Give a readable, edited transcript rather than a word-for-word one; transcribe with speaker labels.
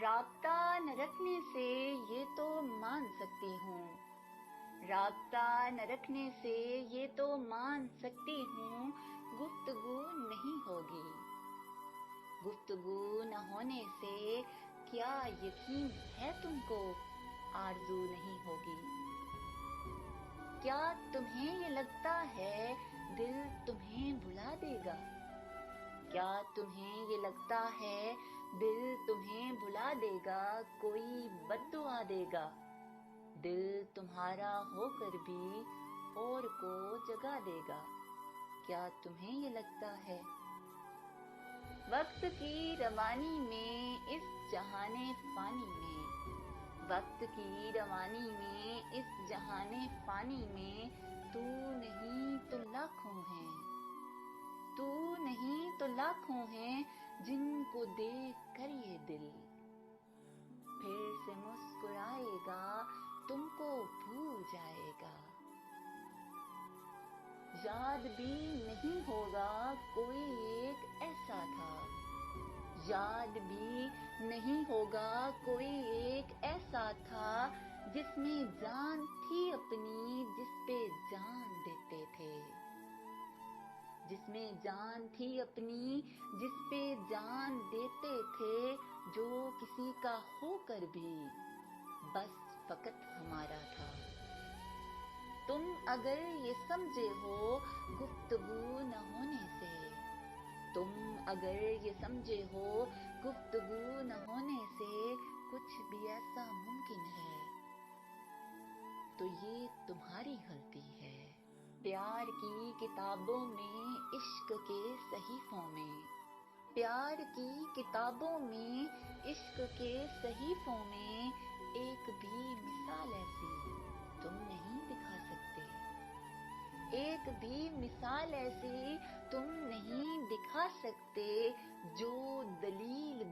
Speaker 1: رابطہ نہ رکھنے سے یہ تو مان سکتی ہوں، رابطہ نہ رکھنے سے یہ تو مان سکتی ہوں، گفتگو نہیں ہوگی۔ گفتگو نہ ہونے سے کیا یقین ہے تم کو آرزو نہیں ہوگی؟ کیا تمہیں یہ لگتا ہے دل تمہیں بھلا دے گا؟ کیا تمہیں یہ لگتا ہے دل تمہیں بھلا دے گا، کوئی بد دعا دے گا؟ دل تمہارا ہو کر بھی اور کو جگا دے گا، کیا تمہیں یہ لگتا ہے؟ وقت کی روانی میں اس جہان فانی میں، وقت کی روانی میں اس جہان فانی میں، تو نہیں تو لاکھوں ہیں، تو نہیں تو لاکھوں ہیں جن کو دیکھ کر یہ دل پھر سے مسکرائے گا، تم کو بھول جائے گا۔ یاد بھی نہیں ہوگا کوئی ایک ایسا تھا، یاد بھی نہیں ہوگا کوئی ایک ایسا تھا، جس میں جان تھی اپنی جس پہ جان دیتے تھے، جس میں جان تھی اپنی جس پہ جان دیتے تھے، جو کسی کا ہو کر بھی بس فقط ہمارا تھا۔ تم اگر یہ سمجھے ہو گفتگو نہ ہونے سے، تم اگر یہ سمجھے ہو گفتگو نہ ہونے سے کچھ بھی ایسا ممکن ہے، تو یہ تمہاری غلطی ہے۔ پیار کی کتابوں میں، عشق کے صحیفوں میں، پیار کی کتابوں میں، عشق کے صحیفوں میں، ایک بھی مثال ایسی تم نہیں دکھا سکتے، ایک بھی مثال ایسی تم نہیں دکھا سکتے، جو دلیل